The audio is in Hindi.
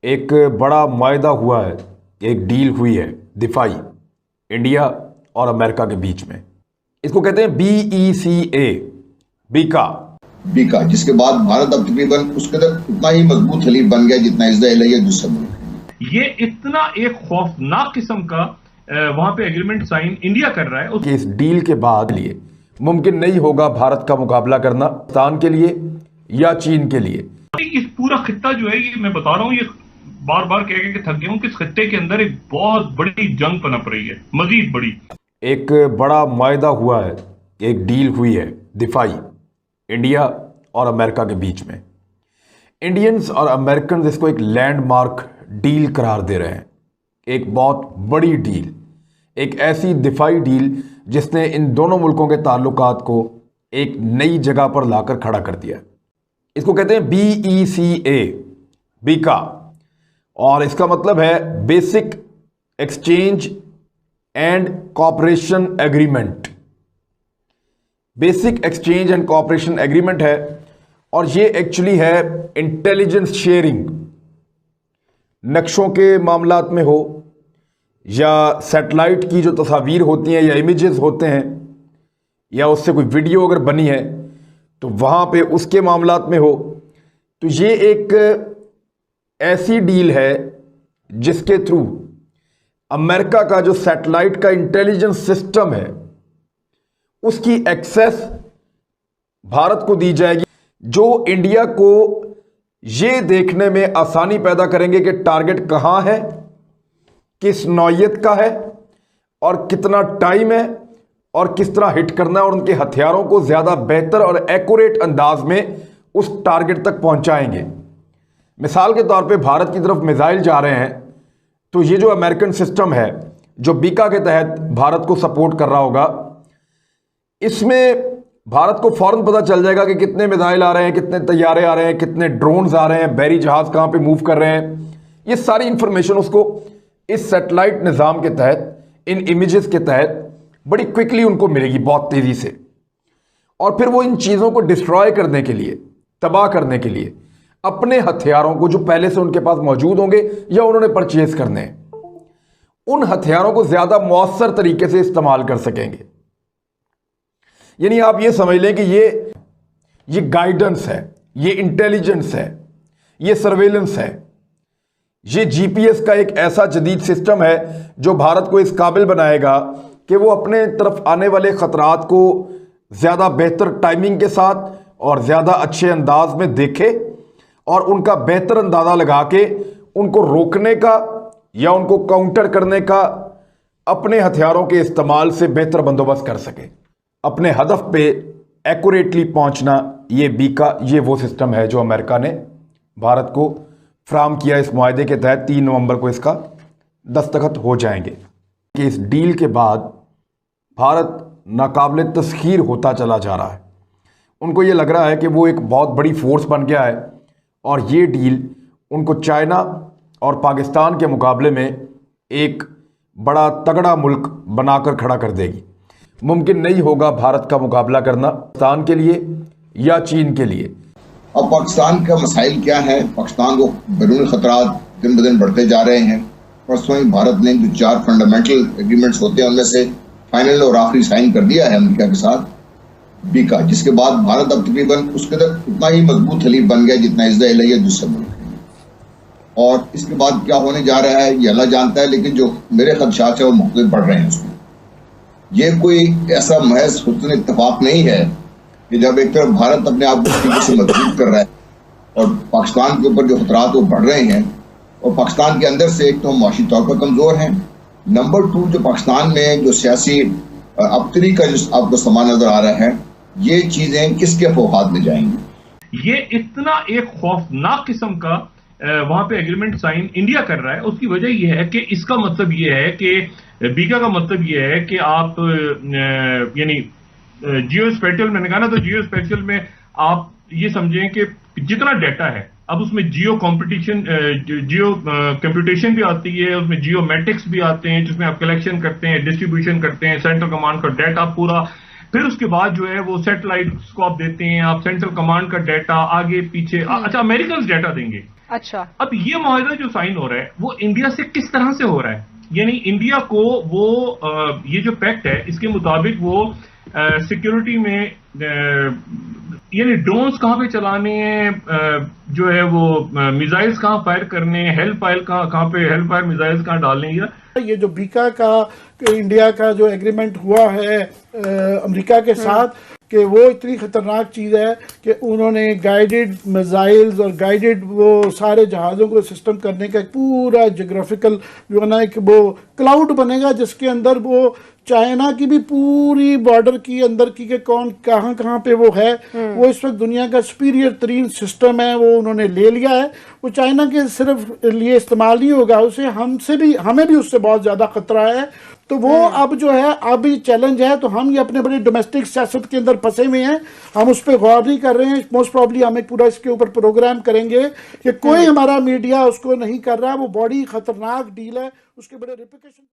एक बड़ा मुआहदा हुआ है, एक डील हुई है दिफाई इंडिया और अमेरिका के बीच में। इसको कहते हैं BECA, बीका। बीका, जिसके बाद भारत अब तकरीबन उसके तक उतना ही मजबूत हलीफ बन गया जितना इजराइल है या दूसरे मुल्क। ये इतना एक खौफनाक किस्म का वहां पे एग्रीमेंट साइन इंडिया कर रहा है कि इस डील के बाद लिए मुमकिन नहीं होगा भारत का मुकाबला करना पाकिस्तान के लिए या चीन के लिए। इस पूरा खित्ता जो है, ये मैं बता रहा हूं, ये बार बार कह के थक गया हूं कि इस खित्ते के अंदर एक बहुत बड़ी जंग पनप रही है, मजीद बड़ी। एक बड़ा मुआहदा हुआ है, एक डील हुई है दिफाई इंडिया और अमेरिका के बीच में। इंडियंस और अमेरिकन इसको एक लैंडमार्क डील करार दे रहे हैं, एक बहुत बड़ी डील, एक ऐसी दिफाई डील जिसने इन दोनों मुल्कों के ताल्लुकात को एक नई जगह पर लाकर खड़ा कर दिया। इसको कहते हैं BECA, बीका, और इसका मतलब है basic exchange and cooperation agreement. Basic exchange and cooperation agreement है, और ये एक्चुअली है इंटेलिजेंस शेयरिंग। नक्शों के मामलात में हो या सैटेलाइट की जो तस्वीर होती हैं या इमेजेस होते हैं या उससे कोई वीडियो अगर बनी है तो वहाँ पे उसके मामलात में हो, तो ये एक ऐसी डील है जिसके थ्रू अमेरिका का जो सैटेलाइट का इंटेलिजेंस सिस्टम है उसकी एक्सेस भारत को दी जाएगी, जो इंडिया को ये देखने में आसानी पैदा करेंगे कि टारगेट कहाँ है, किस नौयत का है और कितना टाइम है और किस तरह हिट करना है, और उनके हथियारों को ज़्यादा बेहतर और एक्यूरेट अंदाज में उस टारगेट तक पहुंचाएंगे। मिसाल के तौर पे भारत की तरफ मिसाइल जा रहे हैं, तो ये जो अमेरिकन सिस्टम है जो बीका के तहत भारत को सपोर्ट कर रहा होगा, इसमें भारत को फौरन पता चल जाएगा कि कितने मिसाइल आ रहे हैं, कितने तैयारे आ रहे हैं, कितने ड्रोन्स आ रहे हैं, बहरी जहाज कहाँ पे मूव कर रहे हैं। ये सारी इंफॉर्मेशन उसको इस सैटेलाइट निज़ाम के तहत, इन इमेजेस के तहत बड़ी क्विकली उनको मिलेगी, बहुत तेज़ी से। और फिर वो इन चीज़ों को डिस्ट्रॉय करने के लिए, तबाह करने के लिए अपने हथियारों को जो पहले से उनके पास मौजूद होंगे या उन्होंने परचेज करने हैं, उन हथियारों को ज़्यादा मौसर तरीके से इस्तेमाल कर सकेंगे। यानी आप ये समझ लें कि ये गाइडेंस है, ये इंटेलिजेंस है, ये सर्वेलेंस है, ये GPS का एक ऐसा जदीद सिस्टम है जो भारत को इस काबिल बनाएगा कि वो अपने तरफ आने वाले ख़तरात को ज़्यादा बेहतर टाइमिंग के साथ और ज़्यादा अच्छे अंदाज में देखे और उनका बेहतर अंदाज़ा लगा के उनको रोकने का या उनको काउंटर करने का अपने हथियारों के इस्तेमाल से बेहतर बंदोबस्त कर सके। अपने हदफ पे एक्यूरेटली पहुंचना, ये बीका, ये वो सिस्टम है जो अमेरिका ने भारत को फ्राहम किया। इस मुआहदे के तहत 3 नवंबर को इसका दस्तखत हो जाएंगे कि इस डील के बाद भारत नाकाबिल तस्खीर होता चला जा रहा है। उनको ये लग रहा है कि वो एक बहुत बड़ी फोर्स बन गया है और ये डील उनको चाइना और पाकिस्तान के मुकाबले में एक बड़ा तगड़ा मुल्क बनाकर खड़ा कर देगी। मुमकिन नहीं होगा भारत का मुकाबला करना पाकिस्तान के लिए या चीन के लिए। अब पाकिस्तान का मसाइल क्या है? पाकिस्तान को बैरूनी खतरात दिन ब दिन बढ़ते जा रहे हैं। परसों ही भारत ने जो 4 फंडामेंटल एग्रीमेंट्स होते हैं उनमें से फाइनल और आखिरी साइन कर दिया है अमेरिका के साथ, बीका, जिसके बाद भारत अब तकरीबन उसके तक उतना ही मजबूत हलीफ बन गया जितना इजराइल है या दूसरे मुल्क है। और इसके बाद क्या होने जा रहा है ये अल्लाह जानता है, लेकिन जो मेरे खदशात है वो मुख्तलिफ बढ़ रहे हैं उसमें। ये कोई ऐसा महज हुस्न इत्तेफाक नहीं है कि जब एक तरफ भारत अपने आप को से मजबूत कर रहा है और पाकिस्तान के ऊपर जो खतरात वो बढ़ रहे हैं, और पाकिस्तान के अंदर से एक तो माशी तौर पर कमज़ोर हैं, नंबर 2 जो पाकिस्तान में जो सियासी अबतरी का जो आपको समान नजर आ रहा है, ये चीज़ें किसके अफवाद में जाएंगी। ये इतना एक खौफनाक किस्म का वहां पे एग्रीमेंट साइन इंडिया कर रहा है। उसकी वजह यह है कि इसका मतलब यह है कि बीका का मतलब यह है कि आप यानी जियो स्पेटियल, मैंने कहा ना, तो जियो स्पेटियल में आप ये समझें कि जितना डाटा है अब उसमें जियो कंपटीशन, जियो कंप्यूटेशन भी आती है, उसमें जियोमेट्रिक्स भी आते हैं जिसमें आप कलेक्शन करते हैं, डिस्ट्रीब्यूशन करते हैं, सेंट्रल कमांड का डाटा पूरा फिर उसके बाद जो है वो सैटेलाइट्स को आप देते हैं, आप सेंट्रल कमांड का डाटा आगे पीछे, अच्छा अमेरिकन डाटा देंगे। अच्छा, अब ये माहिदा जो साइन हो रहा है वो इंडिया से किस तरह से हो रहा है? यानी इंडिया को वो ये जो पैक्ट है इसके मुताबिक वो सिक्योरिटी में यानी ड्रोन्स कहां पे चलाने हैं, जो है वो मिसाइल्स कहां फायर करने हैं, हेल फायर कहां पे हेल फायर मिसाइल्स कहां डालने हैं। ये जो बीका का इंडिया का जो एग्रीमेंट हुआ है अमेरिका के साथ कि वो इतनी खतरनाक चीज़ है कि उन्होंने गाइडेड मिसाइल्स और गाइडेड वो सारे जहाज़ों को सिस्टम करने का एक पूरा जोग्राफिकल जो है ना एक वो क्लाउड बनेगा जिसके अंदर वो चाइना की भी पूरी बॉर्डर की अंदर की के कौन कहाँ कहाँ पे वो है, वो इस वक्त दुनिया का सुपीरियर तरीन सिस्टम है, वो उन्होंने ले लिया है। वो चाइना के सिर्फ लिए इस्तेमाल नहीं होगा, उसे हमें भी उससे बहुत ज़्यादा खतरा है। तो वो अब जो है अब ये चैलेंज है, तो हम ये अपने बड़े डोमेस्टिक सियासत के अंदर फंसे हुए हैं, हम उस पर गौर नहीं कर रहे हैं। मोस्ट प्रॉब्ली हम एक पूरा इसके ऊपर प्रोग्राम करेंगे कि कोई हमारा मीडिया उसको नहीं कर रहा, वो बड़ी खतरनाक डील है, उसके बड़े रिप्लिकेशन